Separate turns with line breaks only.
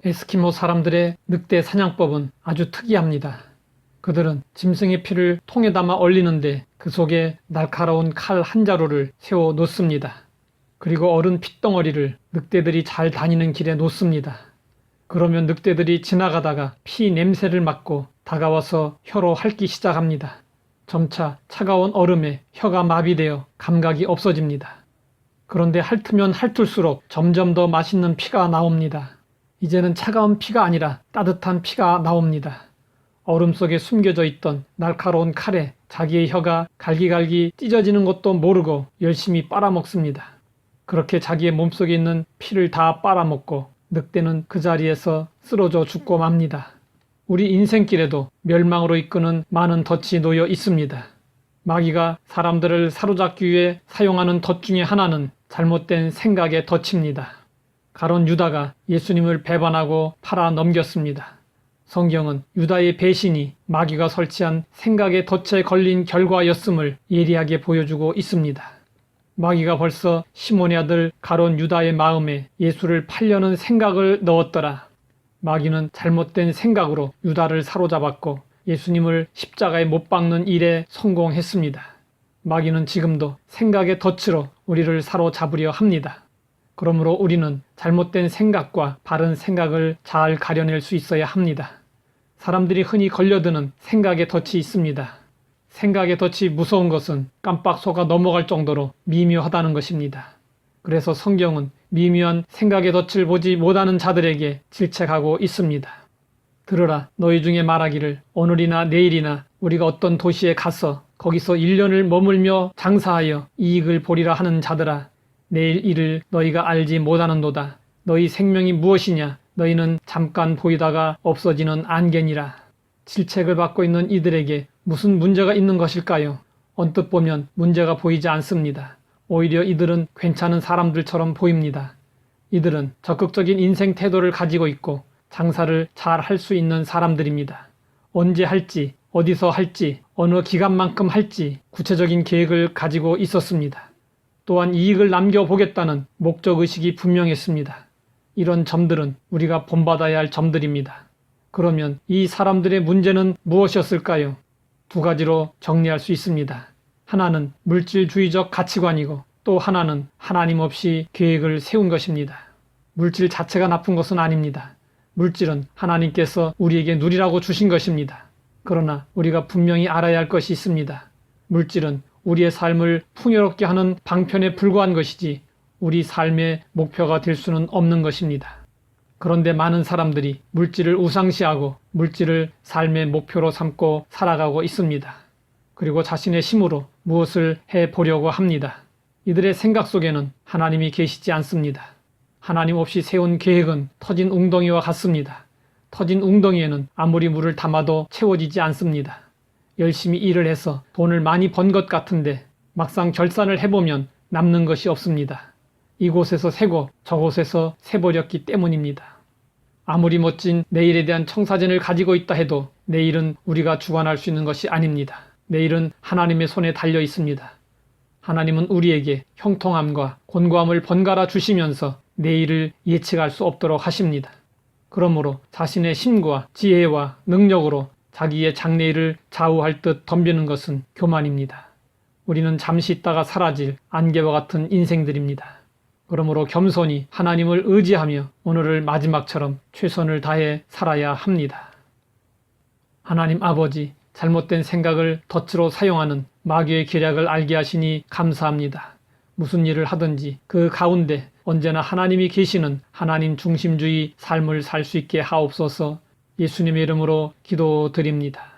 에스키모 사람들의 늑대 사냥법은 아주 특이합니다. 그들은 짐승의 피를 통에 담아 얼리는데 그 속에 날카로운 칼 한 자루를 세워 놓습니다. 그리고 어른 핏덩어리를 늑대들이 잘 다니는 길에 놓습니다. 그러면 늑대들이 지나가다가 피 냄새를 맡고 다가와서 혀로 핥기 시작합니다. 점차 차가운 얼음에 혀가 마비되어 감각이 없어집니다. 그런데 핥으면 핥을수록 점점 더 맛있는 피가 나옵니다. 이제는 차가운 피가 아니라 따뜻한 피가 나옵니다. 얼음 속에 숨겨져 있던 날카로운 칼에 자기의 혀가 갈기갈기 찢어지는 것도 모르고 열심히 빨아먹습니다. 그렇게 자기의 몸속에 있는 피를 다 빨아먹고 늑대는 그 자리에서 쓰러져 죽고 맙니다. 우리 인생길에도 멸망으로 이끄는 많은 덫이 놓여 있습니다. 마귀가 사람들을 사로잡기 위해 사용하는 덫 중에 하나는 잘못된 생각의 덫입니다. 가론 유다가 예수님을 배반하고 팔아 넘겼습니다. 성경은 유다의 배신이 마귀가 설치한 생각의 덫에 걸린 결과였음을 예리하게 보여주고 있습니다. 마귀가 벌써 시몬의 아들 가론 유다의 마음에 예수를 팔려는 생각을 넣었더라. 마귀는 잘못된 생각으로 유다를 사로잡았고 예수님을 십자가에 못 박는 일에 성공했습니다. 마귀는 지금도 생각의 덫으로 우리를 사로잡으려 합니다. 그러므로 우리는 잘못된 생각과 바른 생각을 잘 가려낼 수 있어야 합니다. 사람들이 흔히 걸려드는 생각의 덫이 있습니다. 생각의 덫이 무서운 것은 깜빡 속아 넘어갈 정도로 미묘하다는 것입니다. 그래서 성경은 미묘한 생각의 덫을 보지 못하는 자들에게 질책하고 있습니다. 들으라, 너희 중에 말하기를 오늘이나 내일이나 우리가 어떤 도시에 가서 거기서 1년을 머물며 장사하여 이익을 보리라 하는 자들아, 내일 일을 너희가 알지 못하는도다. 너희 생명이 무엇이냐? 너희는 잠깐 보이다가 없어지는 안개니라. 질책을 받고 있는 이들에게 무슨 문제가 있는 것일까요? 언뜻 보면 문제가 보이지 않습니다. 오히려 이들은 괜찮은 사람들처럼 보입니다. 이들은 적극적인 인생 태도를 가지고 있고 장사를 잘 할 수 있는 사람들입니다. 언제 할지, 어디서 할지, 어느 기간만큼 할지 구체적인 계획을 가지고 있었습니다. 또한 이익을 남겨보겠다는 목적의식이 분명했습니다. 이런 점들은 우리가 본받아야 할 점들입니다. 그러면 이 사람들의 문제는 무엇이었을까요? 두 가지로 정리할 수 있습니다. 하나는 물질주의적 가치관이고 또 하나는 하나님 없이 계획을 세운 것입니다. 물질 자체가 나쁜 것은 아닙니다. 물질은 하나님께서 우리에게 누리라고 주신 것입니다. 그러나 우리가 분명히 알아야 할 것이 있습니다. 물질은 우리의 삶을 풍요롭게 하는 방편에 불과한 것이지 우리 삶의 목표가 될 수는 없는 것입니다. 그런데 많은 사람들이 물질을 우상시하고 물질을 삶의 목표로 삼고 살아가고 있습니다. 그리고 자신의 힘으로 무엇을 해보려고 합니다. 이들의 생각 속에는 하나님이 계시지 않습니다. 하나님 없이 세운 계획은 터진 웅덩이와 같습니다. 터진 웅덩이에는 아무리 물을 담아도 채워지지 않습니다. 열심히 일을 해서 돈을 많이 번 것 같은데 막상 결산을 해보면 남는 것이 없습니다. 이곳에서 세고 저곳에서 세버렸기 때문입니다. 아무리 멋진 내일에 대한 청사진을 가지고 있다 해도 내일은 우리가 주관할 수 있는 것이 아닙니다. 내일은 하나님의 손에 달려 있습니다. 하나님은 우리에게 형통함과 곤고함을 번갈아 주시면서 내일을 예측할 수 없도록 하십니다. 그러므로 자신의 힘과 지혜와 능력으로 자기의 장래일을 좌우할 듯 덤비는 것은 교만입니다. 우리는 잠시 있다가 사라질 안개와 같은 인생들입니다. 그러므로 겸손히 하나님을 의지하며 오늘을 마지막처럼 최선을 다해 살아야 합니다. 하나님 아버지, 잘못된 생각을 덫으로 사용하는 마귀의 계략을 알게 하시니 감사합니다. 무슨 일을 하든지 그 가운데 언제나 하나님이 계시는 하나님 중심주의 삶을 살 수 있게 하옵소서. 예수님의 이름으로 기도드립니다.